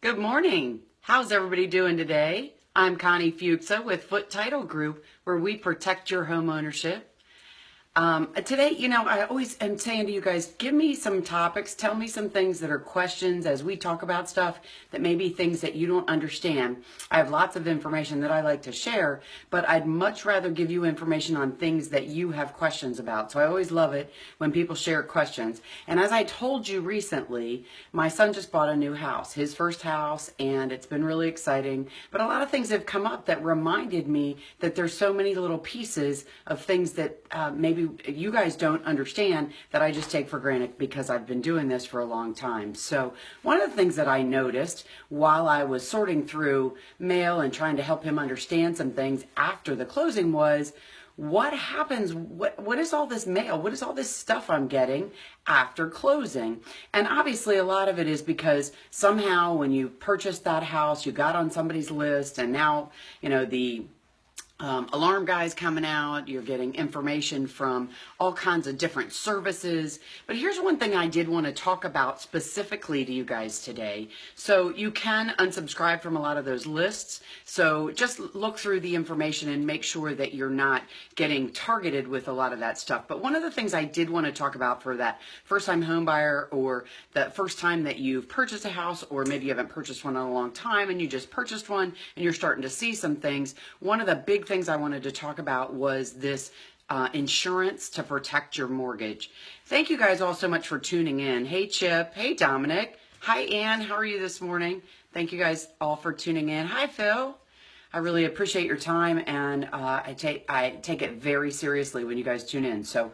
Good morning. How's everybody doing today? I'm Connie Fuksa with Foote Title Group, where we protect your home ownership. Today, I always am saying to you guys, give me some topics, tell me some things that are questions as we talk about stuff that may be things that you don't understand. I have lots of information that I like to share, but I'd much rather give you information on things that you have questions about. So I always love it when people share questions. And as I told you recently, my son just bought a new house, his first house, and it's been really exciting. But a lot of things have come up that reminded me that there's so many little pieces of things that maybe you guys don't understand that I just take for granted because I've been doing this for a long time. So one of the things that I noticed while I was sorting through mail and trying to help him understand some things after the closing was, what happens, what is all this mail? What is all this stuff I'm getting after closing? And obviously a lot of it is because somehow when you purchased that house, you got on somebody's list, and now, the alarm guys coming out, you're getting information from all kinds of different services. But here's one thing I did want to talk about specifically to you guys today. So you can unsubscribe from a lot of those lists. So just look through the information and make sure that you're not getting targeted with a lot of that stuff. But one of the things I did want to talk about for that first-time home buyer, or that first time that you've purchased a house, or maybe you haven't purchased one in a long time and you just purchased one and you're starting to see some things, one of the big things I wanted to talk about was this insurance to protect your mortgage. Thank you guys all so much for tuning in. Hey Chip, hey Dominic, hi Ann, how are you this morning? Thank you guys all for tuning in. Hi Phil. I really appreciate your time, and I take it very seriously when you guys tune in. So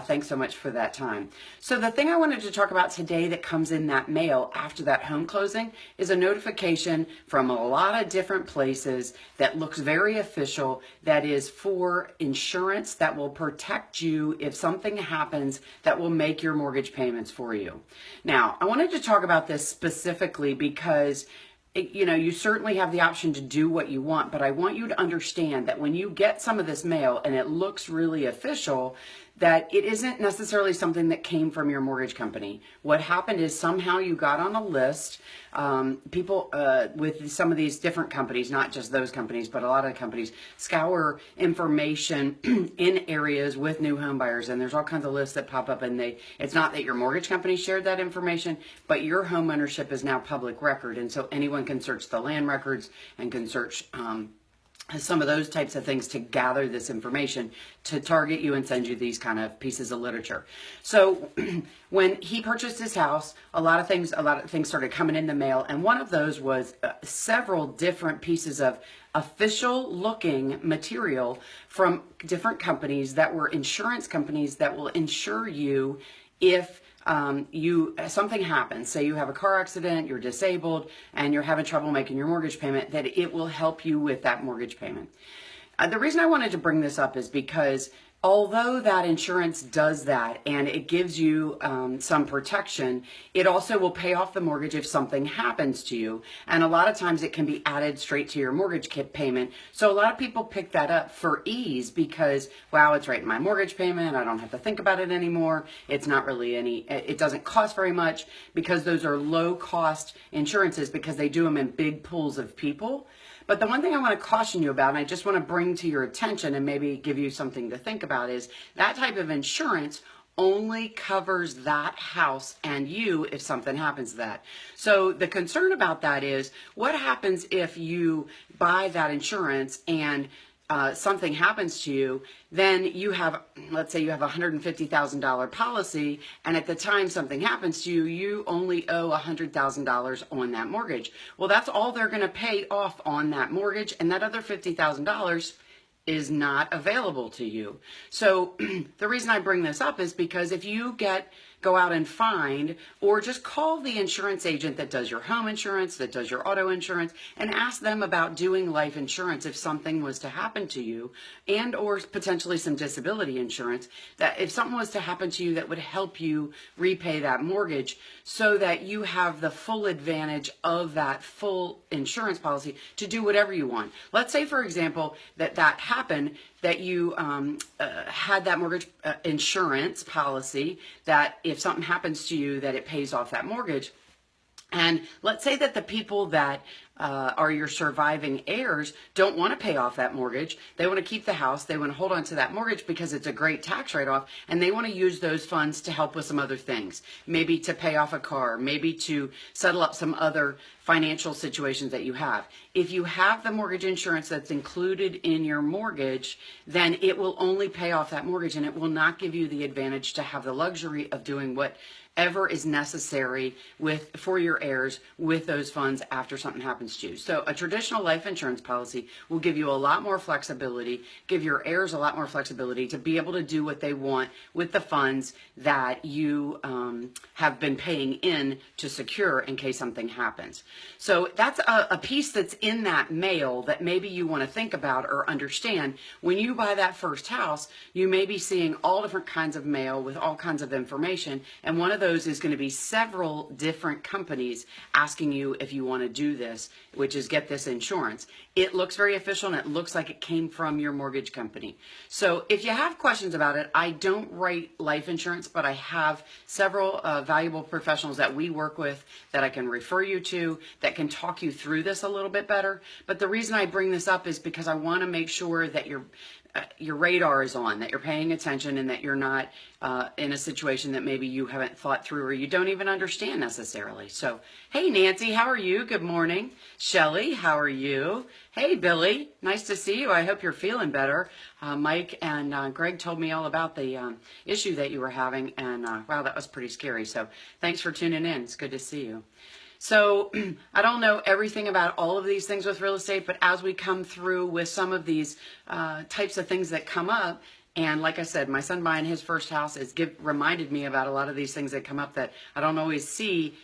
thanks so much for that time. So the thing I wanted to talk about today that comes in that mail after that home closing is a notification from a lot of different places that looks very official, that is for insurance that will protect you if something happens that will make your mortgage payments for you. Now, I wanted to talk about this specifically because you certainly have the option to do what you want, but I want you to understand that when you get some of this mail and it looks really official, that it isn't necessarily something that came from your mortgage company. What happened is somehow you got on a list. People with some of these different companies, not just those companies, but a lot of companies scour information in areas with new home buyers, and there's all kinds of lists that pop up, and it's not that your mortgage company shared that information, but your home ownership is now public record, and so anyone can search the land records and can search some of those types of things to gather this information to target you and send you these kind of pieces of literature. So when he purchased his house, a lot of things started coming in the mail, and one of those was several different pieces of official looking material from different companies that were insurance companies that will insure you if something happens. Say you have a car accident, you're disabled, and you're having trouble making your mortgage payment, that it will help you with that mortgage payment. The reason I wanted to bring this up is because although that insurance does that and it gives you some protection, it also will pay off the mortgage if something happens to you. And a lot of times it can be added straight to your mortgage payment. So a lot of people pick that up for ease because, wow, it's right in my mortgage payment. I don't have to think about it anymore. It's not really it doesn't cost very much, because those are low cost insurances because they do them in big pools of people. But the one thing I want to caution you about, and I just want to bring to your attention and maybe give you something to think about, is that type of insurance only covers that house and you if something happens to that. So the concern about that is, what happens if you buy that insurance and something happens to you? Then you have, let's say you have a $150,000 policy, and at the time something happens to you, you only owe $100,000 on that mortgage. Well, that's all they're going to pay off on that mortgage, and that other $50,000 is not available to you. So the reason I bring this up is because if you go out and find, or just call the insurance agent that does your home insurance, that does your auto insurance, and ask them about doing life insurance if something was to happen to you, and or potentially some disability insurance, that if something was to happen to you that would help you repay that mortgage so that you have the full advantage of that full insurance policy to do whatever you want. Let's say, for example, that happened, that you had that mortgage insurance policy that if something happens to you that it pays off that mortgage. And let's say that the people that are your surviving heirs don't want to pay off that mortgage. They want to keep the house. They want to hold on to that mortgage because it's a great tax write-off, and they want to use those funds to help with some other things. Maybe to pay off a car, maybe to settle up some other financial situations that you have. If you have the mortgage insurance that's included in your mortgage, then it will only pay off that mortgage, and it will not give you the advantage to have the luxury of doing whatever is necessary for your heirs with those funds after something happens to you. So a traditional life insurance policy will give you a lot more flexibility, give your heirs a lot more flexibility to be able to do what they want with the funds that you have been paying in to secure in case something happens. So that's a piece that's in that mail that maybe you want to think about or understand. When you buy that first house, you may be seeing all different kinds of mail with all kinds of information, and one of those is going to be several different companies asking you if you want to do this, which is get this insurance. It looks very official and it looks like it came from your mortgage company. So if you have questions about it, I don't write life insurance, but I have several valuable professionals that we work with that I can refer you to that can talk you through this a little bit better. But the reason I bring this up is because I want to make sure that your radar is on, that you're paying attention, and that you're not in a situation that maybe you haven't thought through or you don't even understand necessarily. So, hey, Nancy, how are you? Good morning. Shelly, how are you? Hey, Billy, nice to see you. I hope you're feeling better. Mike and Greg told me all about the issue that you were having, and wow, that was pretty scary. So thanks for tuning in. It's good to see you. So I don't know everything about all of these things with real estate, but as we come through with some of these types of things that come up, and like I said, my son buying his first house reminded me about a lot of these things that come up that I don't always see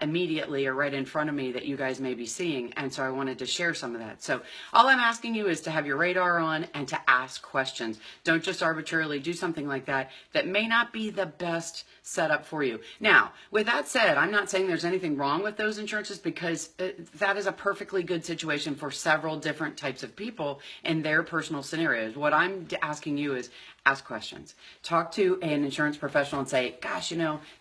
immediately or right in front of me that you guys may be seeing. And so I wanted to share some of that. So all I'm asking you is to have your radar on and to ask questions. Don't just arbitrarily do something like that that may not be the best setup for you. Now, with that said, I'm not saying there's anything wrong with those insurances, because that is a perfectly good situation for several different types of people in their personal scenarios. What I'm asking you is ask questions. Talk to an insurance professional and say, gosh,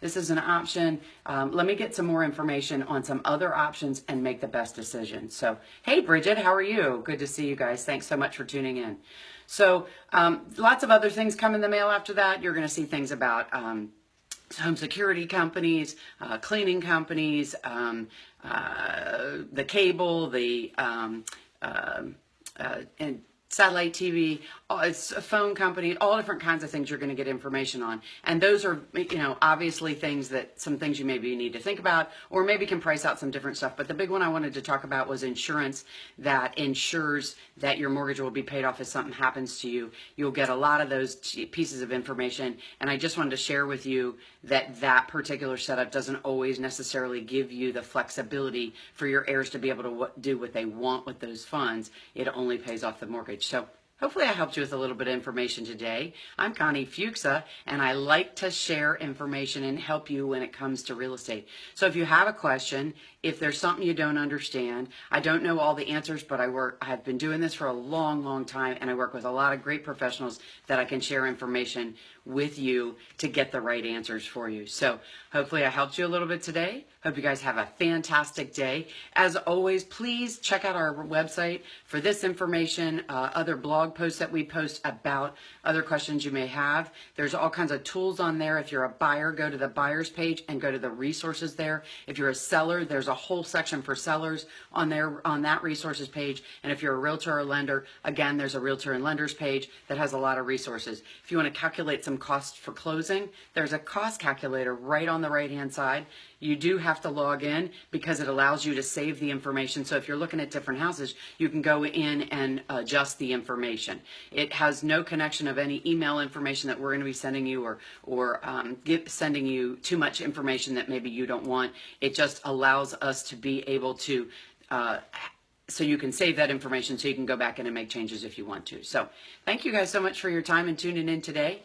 this is an option. Let me get some more information on some other options and make the best decision. So, hey, Bridget, how are you? Good to see you guys. Thanks so much for tuning in. So lots of other things come in the mail after that. You're going to see things about home security companies, cleaning companies, the cable, and satellite TV, it's a phone company, all different kinds of things you're going to get information on. And those are, obviously some things you maybe need to think about, or maybe can price out some different stuff. But the big one I wanted to talk about was insurance that ensures that your mortgage will be paid off if something happens to you. You'll get a lot of those pieces of information. And I just wanted to share with you that particular setup doesn't always necessarily give you the flexibility for your heirs to be able to do what they want with those funds. It only pays off the mortgage. So hopefully I helped you with a little bit of information today. I'm Connie Fuksa, and I like to share information and help you when it comes to real estate. So if you have a question, if there's something you don't understand, I don't know all the answers, but I've been doing this for a long, long time, and I work with a lot of great professionals that I can share information with you to get the right answers for you. So hopefully I helped you a little bit today. Hope you guys have a fantastic day. As always, please check out our website for this information, other blog posts that we post about other questions you may have. There's all kinds of tools on there. If you're a buyer, go to the buyers page and go to the resources there. If you're a seller, there's a whole section for sellers on that resources page. And if you're a realtor or lender, again, there's a realtor and lenders page that has a lot of resources. If you want to calculate some costs for closing, there's a cost calculator right on the right-hand side. You do have to log in because it allows you to save the information. So if you're looking at different houses, you can go in and adjust the information. It has no connection of any email information that we're going to be sending you or sending you too much information that maybe you don't want. It just allows us to be able to so you can save that information so you can go back in and make changes if you want to. So thank you guys so much for your time and tuning in today.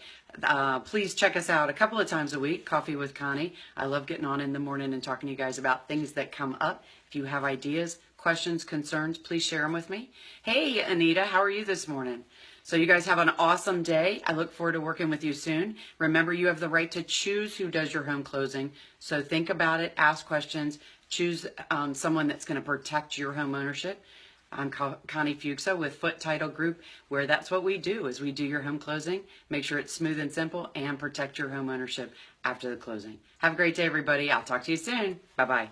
Please check us out a couple of times a week, Coffee with Connie. I love getting on in the morning and talking to you guys about things that come up. If you have ideas, questions, concerns, please share them with me. Hey, Anita, how are you this morning? So you guys have an awesome day. I look forward to working with you soon. Remember, you have the right to choose who does your home closing. So think about it, ask questions, choose someone that's going to protect your home ownership. I'm Connie Fuksa with Foote Title Group, where that's what we do, is we do your home closing, make sure it's smooth and simple, and protect your home ownership after the closing. Have a great day, everybody. I'll talk to you soon. Bye-bye.